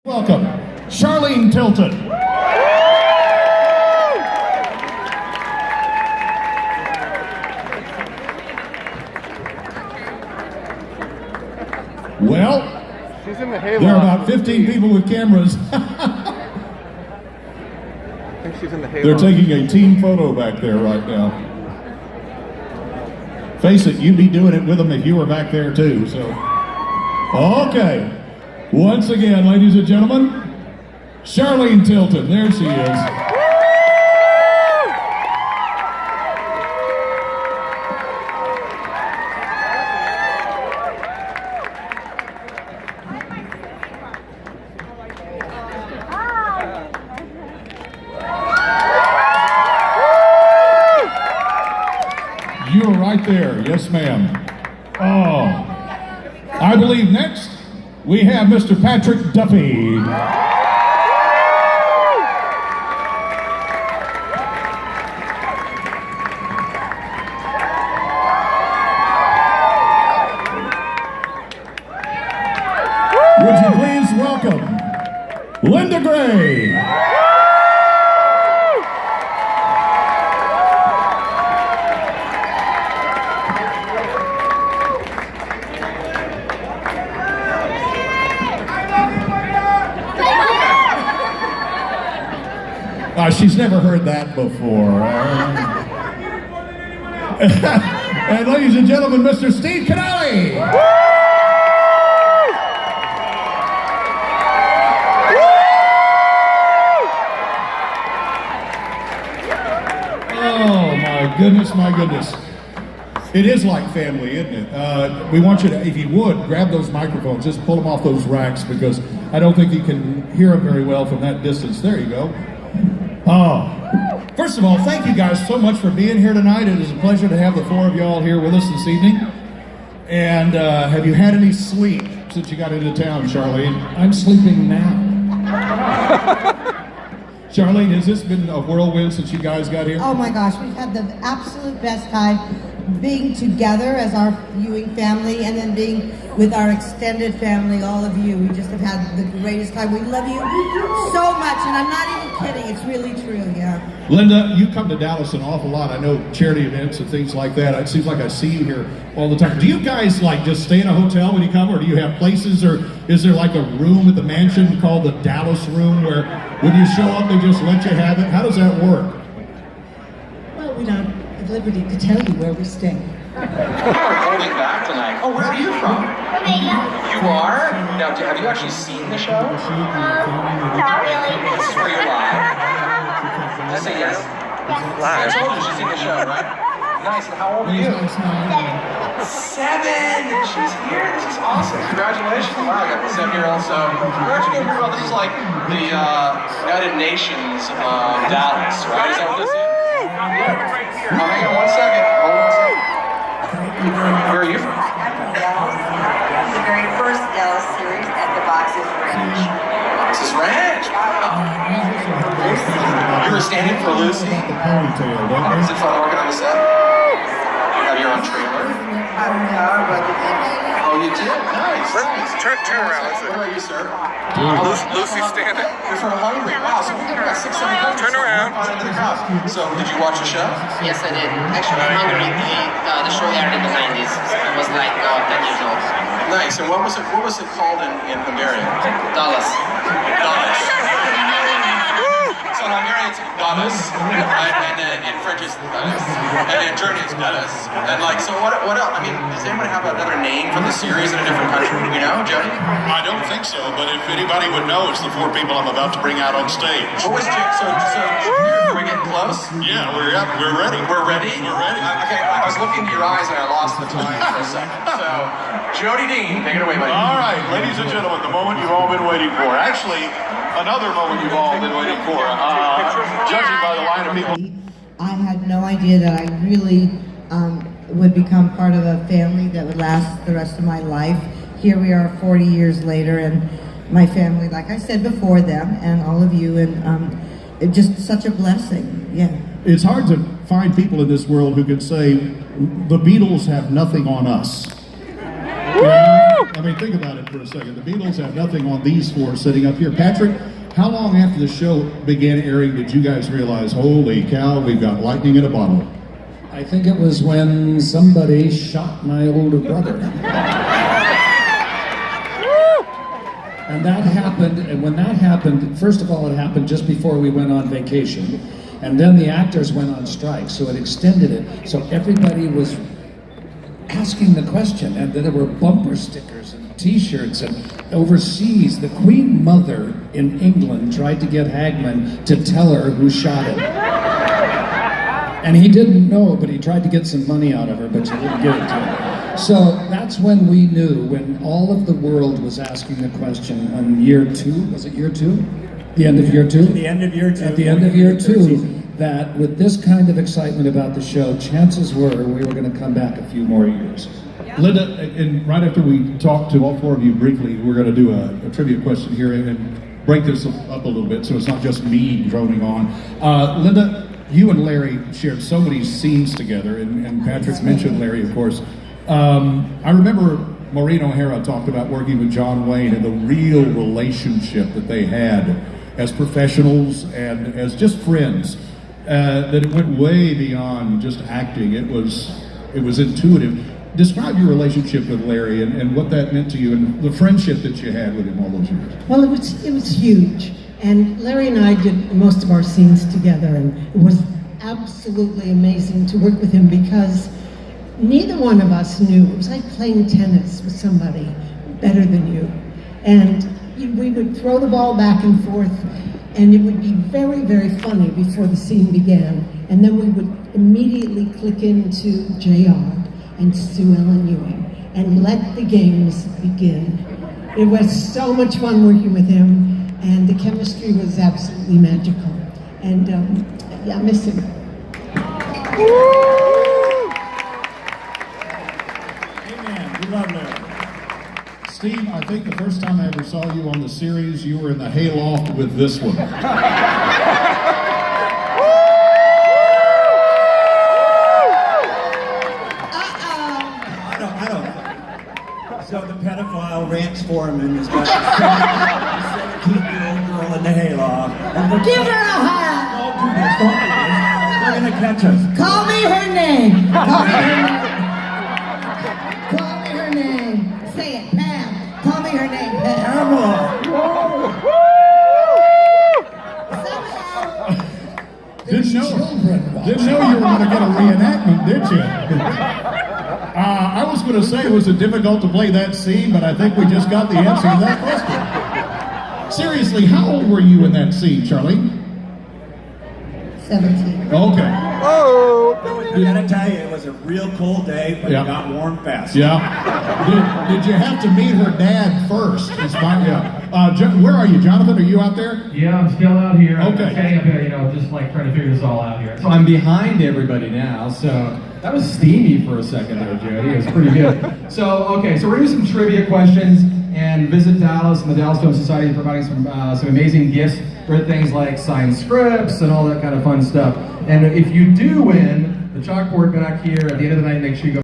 Welcome, Charlene Tilton. Well, she's in the halo. there are about 15 people with cameras. I think she's in the halo. They're taking a team photo back there right now. Face it, you'd be doing it with them if you were back there too, so. Okay. Once again, ladies and gentlemen, Charlene Tilton. There she is. You're right there. Yes, ma'am. Oh. I believe next we have Mr. Patrick Duffy. Would you please welcome Linda Gray. She's never heard that before. And ladies and gentlemen, Mr. Steve Kanaly. Oh my goodness, my goodness. It is like family, isn't it? We want you to, if you would, grab those microphones, just pull them off those racks because I don't think you can hear them very well from that distance. There you go. Oh, first of all, thank you guys so much for being here tonight. It is a pleasure to have the four of you all here with us this evening. And have you had any sleep since you got into town, Charlene? I'm sleeping now. Charlene, has this been a whirlwind since you guys got here? Oh my gosh, we've had the absolute best time being together as our viewing family and then being with our extended family, all of you. We just have had the greatest time. We love you so much, and I'm not even kidding. It's really true, yeah. Linda, you come to Dallas an awful lot. I know charity events and things like that. It seems like I see you here all the time. Do you guys like just stay in a hotel when you come, or do you have places, or is there like a room at the mansion called the Dallas Room where when you show up they just let you have it? How does that work? Well, we're not at liberty to tell you where we stay. We're holding back tonight. Oh, where are you from? You are? Now, have you actually seen the show? Not really. This is where you're live. Did I say yes? I told you she's seen the show, right? Nice. And how old are you? 7. She's here. This is awesome. Congratulations. Wow, I got the 7-year-old. So, congratulations. Well, this is like the United Nations of Dallas, right? Is that what this is? Yeah. Hang on 1 second. Hold on 1 second. Where are you from? I'm from Dallas. The very first Dallas series at the Boxes Ranch. Boxes Ranch. Wow. You were standing for Lucy? The ponytail, don't Is it fun working on the set? You have your own trailer? Oh, you did? Nice. Turn around. What about you, sir? Lucy standing. You're from Hungary. Wow, so we've got 6, 7 countries. Turn around. Into the crowd. So, did you watch the show? Yes, I did. Actually, in Hungary, the show aired in the 90s. I was like 10 years old. Nice. And what was it called in Hungarian? Dallas. Dallas. So in Hungarian it's Dallas, and then in French it's Dallas, and in German it's Dallas. And like, so what else? I mean, does anyone have another name for the series in a different country? You know, Jody? I don't think so, but if anybody would know, it's the 4 people I'm about to bring out on stage. What was so are we getting close? Yeah, we're ready. We're ready? We're ready. Okay, I was looking into your eyes and I lost the time for a second. So, Jody Dean, take it away, buddy. All right, ladies and gentlemen, the moment you've all been waiting for. Actually, another moment you've all been waiting for. Judging by the line of people. I had no idea that I really would become part of a family that would last the rest of my life. Here we are 40 years later, and my family, like I said before, them and all of you, and it's just such a blessing, yeah. It's hard to find people in this world who can say, the Beatles have nothing on us. You know? I mean, think about it for a second. The Beatles have nothing on these four sitting up here. Patrick, how long after the show began airing did you guys realize, holy cow, we've got lightning in a bottle? I think it was when somebody shot my older brother. And that happened, and when that happened, first of all, it happened just before we went on vacation. And then the actors went on strike, so it extended it. So everybody was asking the question, and then there were bumper stickers and t-shirts, and overseas, the Queen Mother in England tried to get Hagman to tell her who shot him. And he didn't know, but he tried to get some money out of her, but she didn't give it to him. So that's when we knew, when all of the world was asking the question on year 2, was it year 2? The end of year 2? The end of year 2. At the end of year 2, that with this kind of excitement about the show, chances were we were going to come back a few more years. Linda, and right after we talk to all four of you briefly, we're going to do a trivia question here and break this up a little bit so it's not just me droning on. Linda, you and Larry shared so many scenes together, and Patrick mentioned Larry, of course. I remember Maureen O'Hara talked about working with John Wayne and the real relationship that they had as professionals and as just friends. That it went way beyond just acting. It was intuitive. Describe your relationship with Larry and what that meant to you and the friendship that you had with him all those years. Well, it was huge. And Larry and I did most of our scenes together, and it was absolutely amazing to work with him because neither one of us knew. It was like playing tennis with somebody better than you. And we would throw the ball back and forth, and it would be very, very funny before the scene began. And then we would immediately click into JR and Sue Ellen Ewing and let the games begin. It was so much fun working with him, and the chemistry was absolutely magical. And yeah, I miss him. Amen. We love Larry. Steve, I think the first time I ever saw you on the series, you were in the hayloft with this one. I don't. So the pedophile ranch foreman is about to send a 17-year-old girl in the hayloft. Give her a hug! Don't do this, don't do this. They're gonna catch us. Call me her name! Call me her name! Call me her name! Say it, Pam! Call me her name, Pam! Pamela! Didn't know you were going to get a reenactment, did you? I was going to say, was it difficult to play that scene, but I think we just got the answer to that question. Seriously, how old were you in that scene, Charlene? 17. Okay. I gotta tell you, it was a real cold day, but Yeah. it got warm fast. Yeah. Did you have to meet her dad first? Where are you, Jonathan? Are you out there? Yeah, I'm still out here. Okay. I'm standing up here, just like trying to figure this all out here. So I'm behind everybody now, so that was steamy for a second there, Jody. It was pretty good. So we're gonna do some trivia questions and visit Dallas, and the Dallas Film Society is providing some amazing gifts for things like signed scripts and all that kind of fun stuff. And if you do win, the chalkboard back here at the end of the night, make sure you go